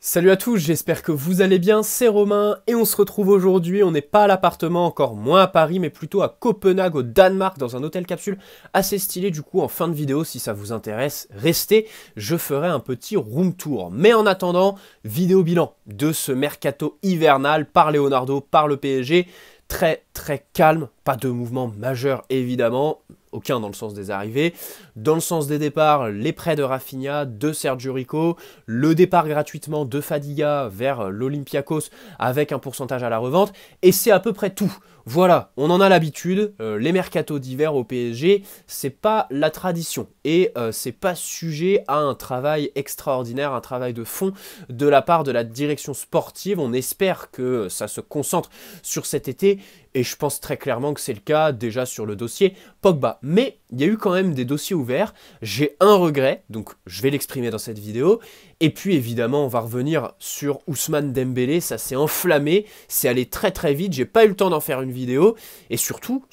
Salut à tous, j'espère que vous allez bien, c'est Romain et on se retrouve aujourd'hui, on n'est pas à l'appartement, encore moins à Paris, mais plutôt à Copenhague au Danemark dans un hôtel capsule assez stylé. Du coup en fin de vidéo, si ça vous intéresse, restez, je ferai un petit room tour. Mais en attendant, vidéo bilan de ce mercato hivernal par Leonardo, par le PSG. Très calme, pas de mouvement majeur évidemment, aucun dans le sens des arrivées. Dans le sens des départs, les prêts de Rafinha, de Sergio Rico, le départ gratuitement de Fadiga vers l'Olympiakos avec un pourcentage à la revente, et c'est à peu près tout. Voilà, on en a l'habitude, les mercatos d'hiver au PSG, c'est pas la tradition, et c'est pas sujet à un travail extraordinaire, un travail de fond de la part de la direction sportive. On espère que ça se concentre sur cet été, et je pense très clairement que c'est le cas déjà sur le dossier Pogba. Mais il y a eu quand même des dossiers ouverts, j'ai un regret, donc je vais l'exprimer dans cette vidéo, et puis évidemment on va revenir sur Ousmane Dembélé, ça s'est enflammé, c'est allé très vite, j'ai pas eu le temps d'en faire une vidéo, et surtout,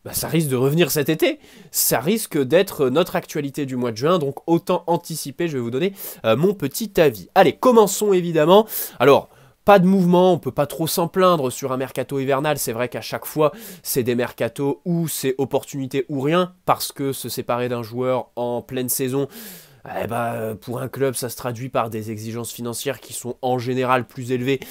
bah ça risque de revenir cet été, ça risque d'être notre actualité du mois de juin, donc autant anticiper, je vais vous donner mon petit avis. Allez, commençons évidemment. Alors, pas de mouvement, on peut pas trop s'en plaindre sur un mercato hivernal, c'est vrai qu'à chaque fois c'est des mercatos où c'est opportunité ou rien, parce que se séparer d'un joueur en pleine saison, pour un club ça se traduit par des exigences financières qui sont en général plus élevées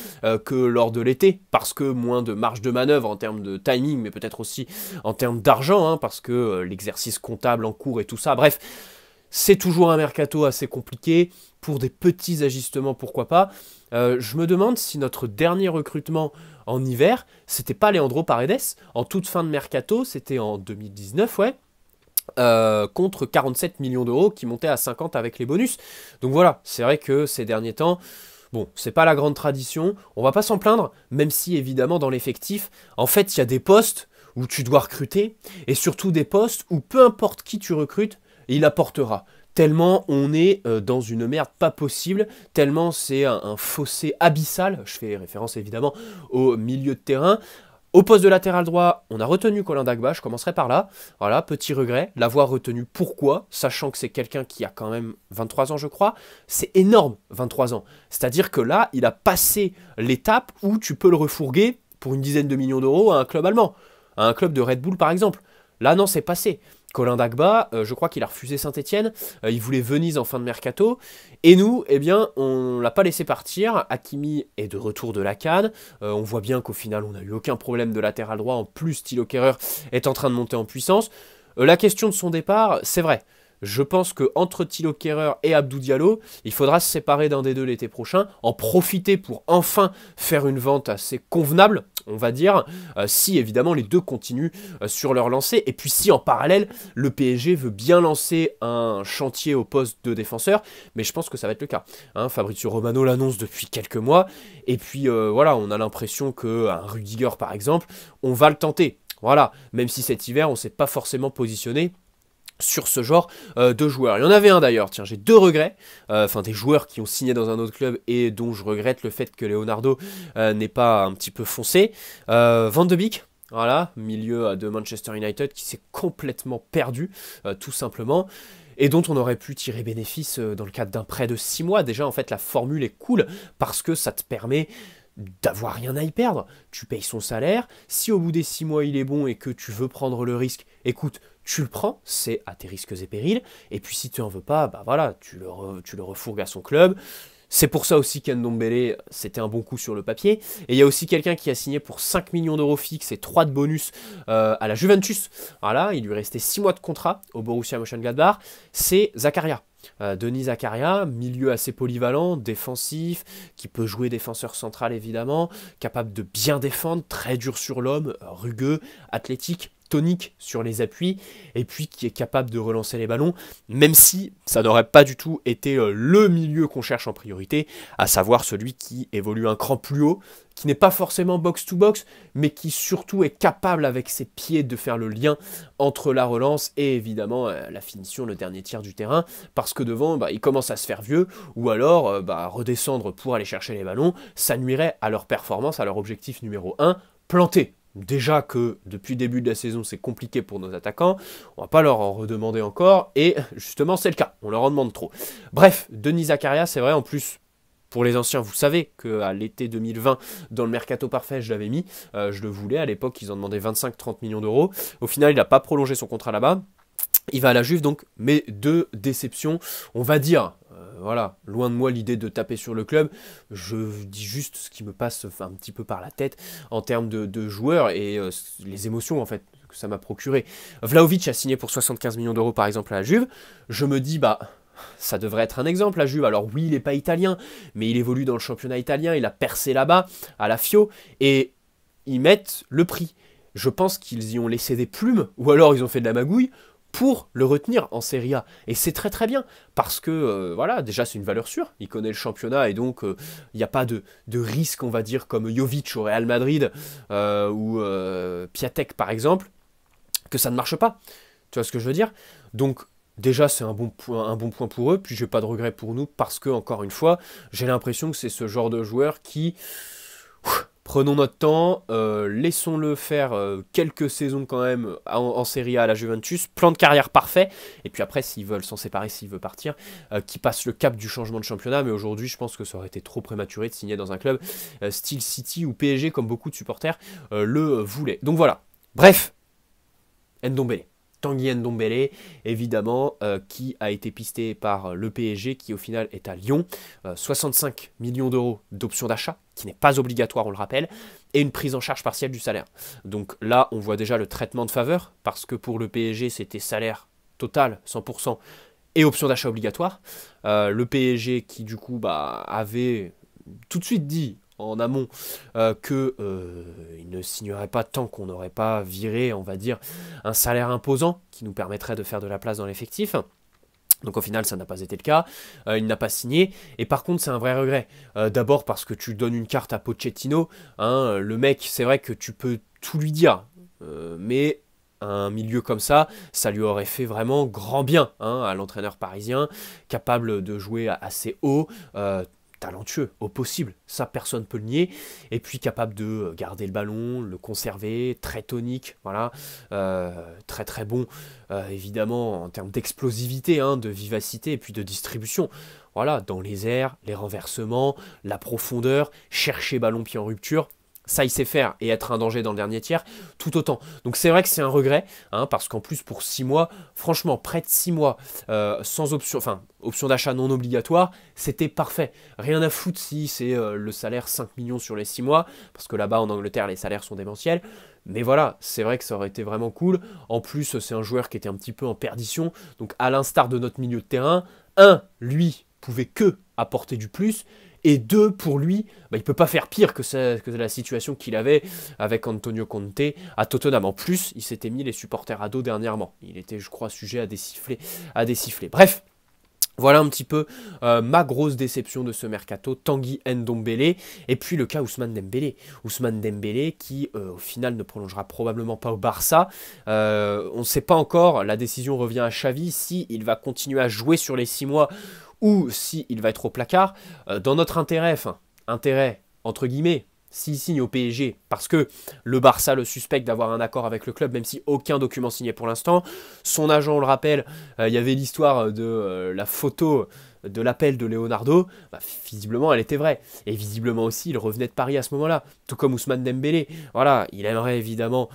que lors de l'été, parce que moins de marge de manœuvre en termes de timing, mais peut-être aussi en termes d'argent, hein, parce que l'exercice comptable en cours et tout ça, bref. C'est toujours un mercato assez compliqué, pour des petits ajustements pourquoi pas. Je me demande si notre dernier recrutement en hiver, c'était pas Leandro Paredes, en toute fin de mercato, c'était en 2019, ouais, contre 47 millions d'euros qui montaient à 50 avec les bonus. Donc voilà, c'est vrai que ces derniers temps, bon, c'est pas la grande tradition, on va pas s'en plaindre, même si évidemment dans l'effectif, en fait il y a des postes où tu dois recruter, et surtout des postes où peu importe qui tu recrutes, il apportera. Tellement on est dans une merde pas possible, tellement c'est un fossé abyssal, je fais référence évidemment au milieu de terrain. Au poste de latéral droit, on a retenu Colin Dagba, je commencerai par là. Voilà, petit regret, l'avoir retenu. Pourquoi? Sachant que c'est quelqu'un qui a quand même 23 ans, je crois. C'est énorme, 23 ans. C'est-à-dire que là, il a passé l'étape où tu peux le refourguer pour une dizaine de millions d'euros à un club allemand. À un club de Red Bull, par exemple. Là, non, c'est passé. Colin Dagba, je crois qu'il a refusé Saint-Etienne, il voulait Venise en fin de mercato, et nous, eh bien, on l'a pas laissé partir. Hakimi est de retour de la CAN, on voit bien qu'au final, on n'a eu aucun problème de latéral droit, en plus, Thilo Kehrer est en train de monter en puissance. La question de son départ, c'est vrai. Je pense qu'entre Thilo Kehrer et Abdou Diallo, il faudra se séparer d'un des deux l'été prochain, en profiter pour enfin faire une vente assez convenable, on va dire, si évidemment les deux continuent sur leur lancée, et puis si en parallèle, le PSG veut bien lancer un chantier au poste de défenseur, mais je pense que ça va être le cas. Hein, Fabrizio Romano l'annonce depuis quelques mois, et puis voilà, on a l'impression qu'un Rudiger par exemple, on va le tenter. Voilà, même si cet hiver, on ne s'est pas forcément positionné sur ce genre de joueurs. Il y en avait un d'ailleurs, tiens, j'ai deux regrets, enfin des joueurs qui ont signé dans un autre club et dont je regrette le fait que Leonardo n'ait pas un petit peu foncé. Van de Beek, voilà, milieu de Manchester United qui s'est complètement perdu, tout simplement, et dont on aurait pu tirer bénéfice dans le cadre d'un prêt de 6 mois. Déjà, en fait, la formule est cool parce que ça te permet d'avoir rien à y perdre. Tu payes son salaire, si au bout des 6 mois il est bon et que tu veux prendre le risque, écoute, tu le prends, c'est à tes risques et périls, et puis si tu en veux pas, bah voilà, tu le refourgues à son club. C'est pour ça aussi qu'Ndombele, c'était un bon coup sur le papier. Et il y a aussi quelqu'un qui a signé pour 5 millions d'euros fixes et 3 de bonus à la Juventus. Voilà, il lui restait 6 mois de contrat au Borussia Mönchengladbach. C'est Zakaria. Denis Zakaria, milieu assez polyvalent, défensif, qui peut jouer défenseur central évidemment, capable de bien défendre, très dur sur l'homme, rugueux, athlétique, tonique sur les appuis, et puis qui est capable de relancer les ballons, même si ça n'aurait pas du tout été le milieu qu'on cherche en priorité, à savoir celui qui évolue un cran plus haut, qui n'est pas forcément box-to-box, mais qui surtout est capable avec ses pieds de faire le lien entre la relance et évidemment la finition, le dernier tiers du terrain, parce que devant, il commence à se faire vieux, ou alors redescendre pour aller chercher les ballons, ça nuirait à leur performance, à leur objectif numéro 1, planter. Déjà que depuis le début de la saison c'est compliqué pour nos attaquants, on va pas leur en redemander encore, et justement c'est le cas, on leur en demande trop. Bref, Denis Zakaria, c'est vrai, en plus Pour les anciens, vous savez qu'à l'été 2020, dans le Mercato Parfait, je l'avais mis. Je le voulais. À l'époque, ils en demandaient 25-30 millions d'euros. Au final, il n'a pas prolongé son contrat là-bas. Il va à la Juve, donc, mais 2 déceptions, on va dire. Voilà, loin de moi l'idée de taper sur le club, je dis juste ce qui me passe un petit peu par la tête en termes de joueurs et les émotions en fait que ça m'a procuré. Vlahovic a signé pour 75 millions d'euros par exemple à la Juve, je me dis bah ça devrait être un exemple la Juve, alors oui il n'est pas italien, mais il évolue dans le championnat italien, il a percé là-bas à la Fio et ils mettent le prix. Je pense qu'ils y ont laissé des plumes, ou alors ils ont fait de la magouille, pour le retenir en Serie A. Et c'est très très bien, parce que, voilà, déjà c'est une valeur sûre, il connaît le championnat, et donc il n'y a pas de risque, on va dire, comme Jovic au Real Madrid, ou Piatek par exemple, que ça ne marche pas. Tu vois ce que je veux dire? Donc, déjà c'est un bon point pour eux, puis j'ai pas de regret pour nous, parce que, encore une fois, j'ai l'impression que c'est ce genre de joueur qui... Prenons notre temps, laissons-le faire quelques saisons quand même en Serie A à la Juventus, plan de carrière parfait, et puis après s'ils veulent s'en séparer, s'il veut partir, qui passe le cap du changement de championnat, mais aujourd'hui je pense que ça aurait été trop prématuré de signer dans un club style City ou PSG comme beaucoup de supporters le voulaient. Donc voilà, bref, Ndombele. Tanguy Ndombele, évidemment, qui a été pisté par le PSG, qui au final est à Lyon. 65 millions d'euros d'option d'achat, qui n'est pas obligatoire, on le rappelle, et une prise en charge partielle du salaire. Donc là, on voit déjà le traitement de faveur, parce que pour le PSG, c'était salaire total, 100%, et option d'achat obligatoire. Le PSG qui, du coup, avait tout de suite dit en amont qu'il ne signerait pas tant qu'on n'aurait pas viré, on va dire, un salaire imposant qui nous permettrait de faire de la place dans l'effectif. Donc au final, ça n'a pas été le cas. Il n'a pas signé. Et par contre, c'est un vrai regret. D'abord parce que tu donnes une carte à Pochettino. Hein, le mec, c'est vrai que tu peux tout lui dire. Mais un milieu comme ça lui aurait fait vraiment grand bien hein, à l'entraîneur parisien, capable de jouer assez haut, talentueux au possible, ça personne ne peut le nier, et puis capable de garder le ballon, le conserver, très tonique, voilà, très très bon, évidemment en termes d'explosivité, hein, de vivacité et puis de distribution, voilà, dans les airs, les renversements, la profondeur, chercher ballon-pied en rupture, ça il sait faire, et être un danger dans le dernier tiers, tout autant. Donc c'est vrai que c'est un regret, hein, parce qu'en plus pour 6 mois, franchement, près de 6 mois, sans option, enfin, option d'achat non obligatoire, c'était parfait. Rien à foutre si c'est le salaire 5 millions sur les 6 mois, parce que là-bas en Angleterre, les salaires sont démentiels. Mais voilà, c'est vrai que ça aurait été vraiment cool. En plus, c'est un joueur qui était un petit peu en perdition, donc à l'instar de notre milieu de terrain, lui, pouvait que apporter du plus, et 2, pour lui, il ne peut pas faire pire que la situation qu'il avait avec Antonio Conte à Tottenham. En plus, il s'était mis les supporters à dos dernièrement. Il était, je crois, sujet à des sifflets. Bref, voilà un petit peu ma grosse déception de ce mercato, Tanguy Ndombele, et puis le cas Ousmane Dembélé. Ousmane Dembélé qui, au final, ne prolongera probablement pas au Barça. On ne sait pas encore, la décision revient à Xavi, si il va continuer à jouer sur les 6 mois ou s'il va être au placard. Dans notre intérêt, entre guillemets, s'il signe au PSG, parce que le Barça le suspecte d'avoir un accord avec le club, même si aucun document signé pour l'instant. Son agent, on le rappelle, il y avait l'histoire de la photo de l'appel de Leonardo, visiblement elle était vraie. Et visiblement aussi, il revenait de Paris à ce moment-là, tout comme Ousmane Dembélé. Voilà, il aimerait évidemment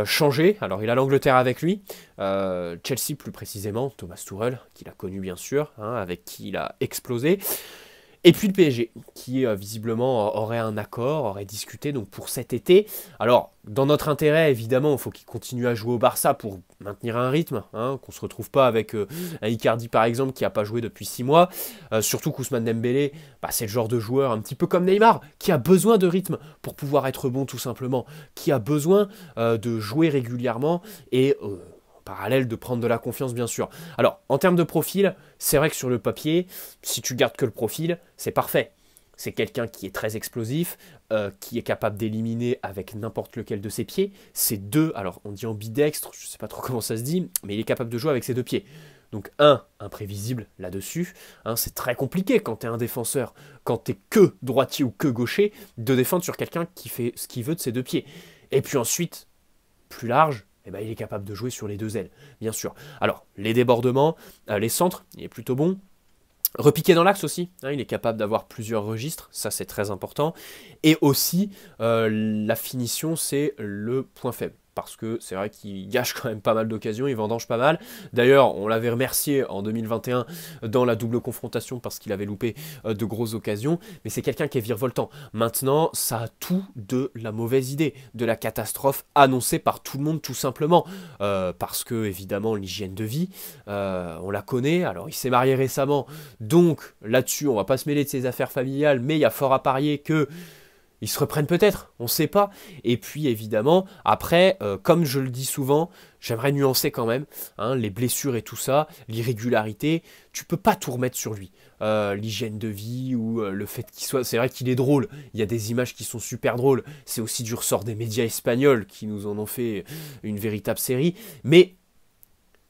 changer. Alors il a l'Angleterre avec lui, Chelsea plus précisément, Thomas Tuchel, qu'il a connu bien sûr, hein, avec qui il a explosé. Et puis le PSG, qui visiblement aurait un accord, aurait discuté donc pour cet été. Alors, dans notre intérêt, évidemment, il faut qu'il continue à jouer au Barça pour maintenir un rythme, hein, qu'on ne se retrouve pas avec un Icardi par exemple qui n'a pas joué depuis 6 mois. Surtout qu'Ousmane Dembélé, c'est le genre de joueur un petit peu comme Neymar, qui a besoin de rythme pour pouvoir être bon tout simplement, qui a besoin de jouer régulièrement et... parallèle de prendre de la confiance bien sûr. Alors en termes de profil, c'est vrai que sur le papier, si tu gardes que le profil, c'est parfait. C'est quelqu'un qui est très explosif, qui est capable d'éliminer avec n'importe lequel de ses pieds. C'est 2, alors on dit ambidextre, je ne sais pas trop comment ça se dit, mais il est capable de jouer avec ses 2 pieds. Donc imprévisible là-dessus, hein, c'est très compliqué quand tu es un défenseur, quand tu es que droitier ou que gaucher, de défendre sur quelqu'un qui fait ce qu'il veut de ses 2 pieds. Et puis ensuite, plus large, il est capable de jouer sur les 2 ailes, bien sûr. Alors, les débordements, les centres, il est plutôt bon. Repiquer dans l'axe aussi, hein, il est capable d'avoir plusieurs registres, ça c'est très important. Et aussi, la finition, c'est le point faible. Parce que c'est vrai qu'il gâche quand même pas mal d'occasions, il vendange pas mal. D'ailleurs, on l'avait remercié en 2021 dans la double confrontation parce qu'il avait loupé de grosses occasions. Mais c'est quelqu'un qui est virevoltant. Maintenant, ça a tout de la mauvaise idée, de la catastrophe annoncée par tout le monde tout simplement. Parce que, évidemment, l'hygiène de vie, on la connaît. Alors, il s'est marié récemment, donc là-dessus, on va pas se mêler de ses affaires familiales, mais il y a fort à parier que ils se reprennent peut-être, on ne sait pas. Et puis évidemment, après, comme je le dis souvent, j'aimerais nuancer quand même, hein, les blessures et tout ça, l'irrégularité, tu peux pas tout remettre sur lui. L'hygiène de vie ou le fait qu'il soit... C'est vrai qu'il est drôle, il y a des images qui sont super drôles, c'est aussi du ressort des médias espagnols qui nous en ont fait une véritable série, mais...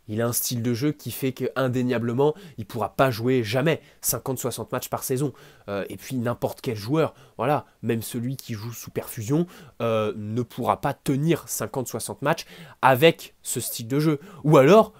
il a un style de jeu qui fait qu'indéniablement, il ne pourra pas jouer jamais 50-60 matchs par saison. Et puis n'importe quel joueur, voilà, même celui qui joue sous perfusion, ne pourra pas tenir 50-60 matchs avec ce style de jeu. Ou alors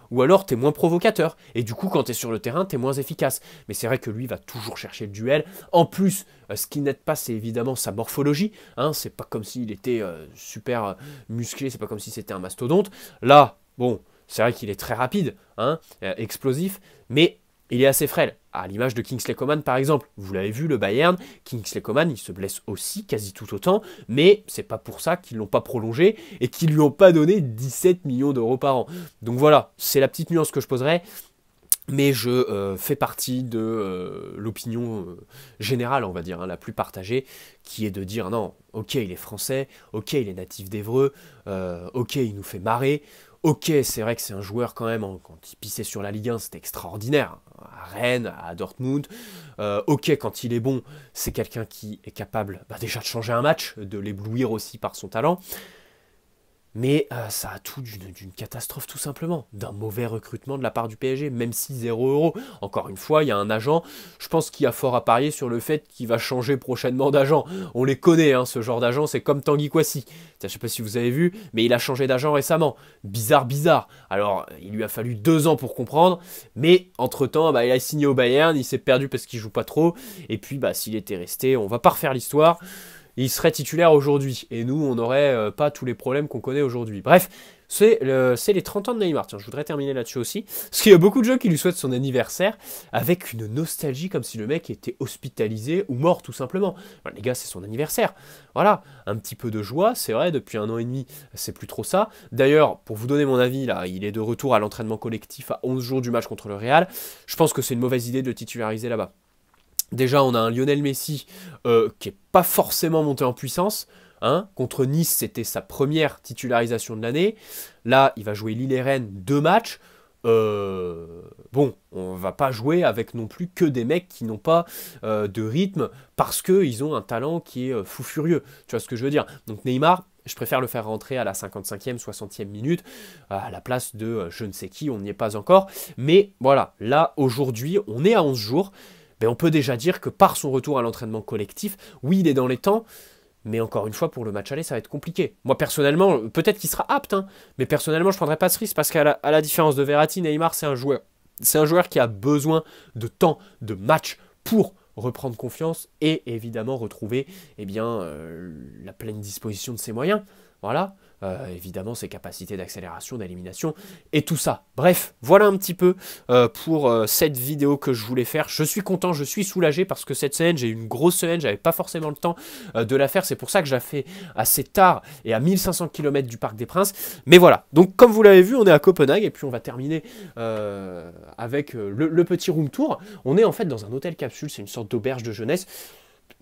tu es moins provocateur. Et du coup, quand tu es sur le terrain, tu es moins efficace. Mais c'est vrai que lui va toujours chercher le duel. En plus, ce qui n'aide pas, c'est évidemment sa morphologie. Hein, c'est pas comme s'il était super musclé, c'est pas comme si c'était un mastodonte. Là, bon... c'est vrai qu'il est très rapide, hein, explosif, mais il est assez frêle. À l'image de Kingsley Coman par exemple. Vous l'avez vu, le Bayern, Kingsley Coman, il se blesse aussi quasi tout autant, mais c'est pas pour ça qu'ils l'ont pas prolongé et qu'ils lui ont pas donné 17 millions d'euros par an. Donc voilà, c'est la petite nuance que je poserai. Mais je fais partie de l'opinion générale, on va dire, hein, la plus partagée, qui est de dire non, ok, il est français, ok, il est natif d'Évreux, ok, il nous fait marrer, ok, c'est vrai que c'est un joueur quand même, hein, quand il pissait sur la Ligue 1, c'était extraordinaire, hein, à Rennes, à Dortmund, ok, quand il est bon, c'est quelqu'un qui est capable déjà de changer un match, de l'éblouir aussi par son talent. Mais ça a tout d'une catastrophe tout simplement, d'un mauvais recrutement de la part du PSG, même si 0 €. Encore une fois, il y a un agent, je pense qu'il y a fort à parier sur le fait qu'il va changer prochainement d'agent. On les connaît, hein, ce genre d'agent, c'est comme Tanguy Kouassi. Je ne sais pas si vous avez vu, mais il a changé d'agent récemment. Bizarre. Alors, il lui a fallu 2 ans pour comprendre, mais entre-temps, il a signé au Bayern, il s'est perdu parce qu'il joue pas trop, et puis s'il était resté, on va pas refaire l'histoire. Il serait titulaire aujourd'hui. Et nous, on n'aurait pas tous les problèmes qu'on connaît aujourd'hui. Bref, c'est les 30 ans de Neymar. Tiens, je voudrais terminer là-dessus aussi. Parce qu'il y a beaucoup de gens qui lui souhaitent son anniversaire avec une nostalgie comme si le mec était hospitalisé ou mort tout simplement. Enfin, les gars, c'est son anniversaire. Voilà, un petit peu de joie, c'est vrai, depuis 1 an et demi, c'est plus trop ça. D'ailleurs, pour vous donner mon avis, là, il est de retour à l'entraînement collectif à 11 jours du match contre le Real. Je pense que c'est une mauvaise idée de le titulariser là-bas. Déjà, on a un Lionel Messi qui n'est pas forcément monté en puissance. Hein. Contre Nice, c'était sa première titularisation de l'année. Là, il va jouer Lille et Rennes 2 matchs. Bon, on va pas jouer avec non plus que des mecs qui n'ont pas de rythme parce qu'ils ont un talent qui est fou furieux. Tu vois ce que je veux dire? Donc Neymar, je préfère le faire rentrer à la 55e, 60e minute, à la place de je ne sais qui, on n'y est pas encore. Mais voilà, là, aujourd'hui, on est à 11 jours. On peut déjà dire que par son retour à l'entraînement collectif, oui, il est dans les temps, mais encore une fois, pour le match aller, ça va être compliqué. Moi, personnellement, peut-être qu'il sera apte, hein, mais personnellement, je ne prendrais pas ce risque parce qu'à la différence de Verratti, Neymar, c'est un joueur. C'est un joueur qui a besoin de temps, de match pour reprendre confiance et évidemment retrouver la pleine disposition de ses moyens. Voilà. Évidemment ses capacités d'accélération, d'élimination et tout ça. Bref, voilà un petit peu pour cette vidéo que je voulais faire. Je suis content, je suis soulagé parce que cette semaine, j'ai eu une grosse semaine, j'avais pas forcément le temps de la faire. C'est pour ça que je la fais assez tard et à 1500 km du Parc des Princes. Mais voilà, donc comme vous l'avez vu, on est à Copenhague et puis on va terminer avec le petit room tour. On est en fait dans un hôtel capsule, c'est une sorte d'auberge de jeunesse.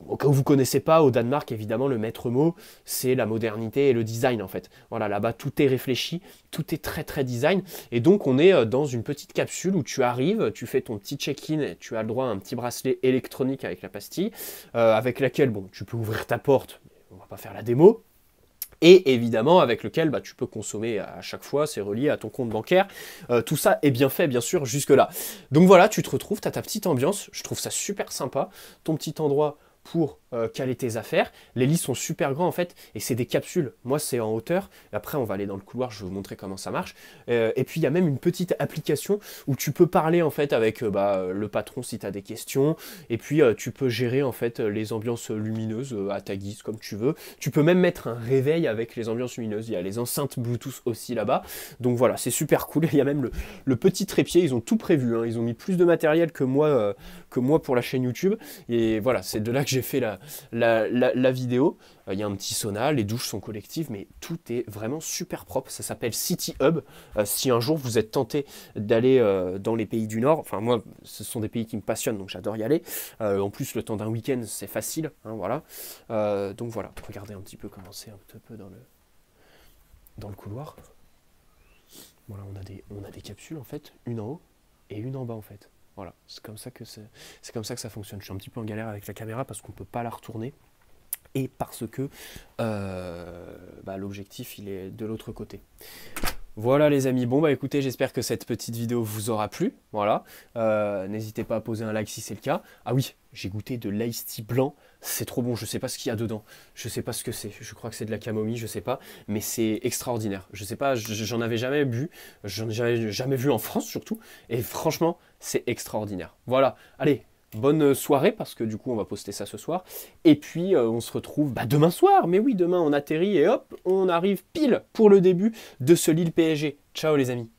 Au cas où vous ne connaissez pas, au Danemark, évidemment, le maître mot, c'est la modernité et le design, en fait. Voilà, là-bas, tout est réfléchi, tout est très, très design. Et donc, on est dans une petite capsule où tu arrives, tu fais ton petit check-in, tu as le droit à un petit bracelet électronique avec la pastille, avec laquelle, bon, tu peux ouvrir ta porte, mais on va pas faire la démo. Et évidemment avec lequel tu peux consommer à chaque fois, c'est relié à ton compte bancaire. Tout ça est bien fait bien sûr jusque là. Donc voilà, tu te retrouves, tu as ta petite ambiance, je trouve ça super sympa, ton petit endroit pour caler tes affaires. Les lits sont super grands en fait, et c'est des capsules. Moi c'est en hauteur, après on va aller dans le couloir, je vais vous montrer comment ça marche. Et puis il y a même une petite application où tu peux parler en fait avec le patron si tu as des questions, et puis tu peux gérer en fait les ambiances lumineuses à ta guise comme tu veux. Tu peux même mettre un réveil avec les ambiances lumineuses, il y a les enceintes Bluetooth aussi là-bas. Donc voilà, c'est super cool. Il y a même le petit trépied, ils ont tout prévu, hein. Ils ont mis plus de matériel que moi pour la chaîne YouTube. Et voilà, c'est de là que j'ai fait la vidéo. Il y a un petit sauna, les douches sont collectives, mais tout est vraiment super propre. Ça s'appelle City Hub. Si un jour vous êtes tenté d'aller dans les pays du Nord, enfin moi, ce sont des pays qui me passionnent, donc j'adore y aller. En plus, le temps d'un week-end, c'est facile, hein, voilà. Donc voilà, regardez un petit peu comment c'est un petit peu dans le couloir. Voilà, on a des capsules en fait, une en haut et une en bas en fait. Voilà, c'est comme ça que ça fonctionne. Je suis un petit peu en galère avec la caméra parce qu'on ne peut pas la retourner et parce que l'objectif il est de l'autre côté. Voilà les amis, bon bah écoutez, j'espère que cette petite vidéo vous aura plu, voilà, n'hésitez pas à poser un like si c'est le cas. Ah oui, j'ai goûté de l'ice tea blanc, c'est trop bon, je sais pas ce qu'il y a dedans, je sais pas ce que c'est, je crois que c'est de la camomille, je sais pas, mais c'est extraordinaire, je sais pas, j'en avais jamais bu, j'en ai jamais vu en France surtout, et franchement, c'est extraordinaire. Voilà, allez, bonne soirée, parce que du coup on va poster ça ce soir. Et puis on se retrouve demain soir. Mais oui, demain on atterrit et hop, on arrive pile pour le début de ce Lille PSG. Ciao les amis.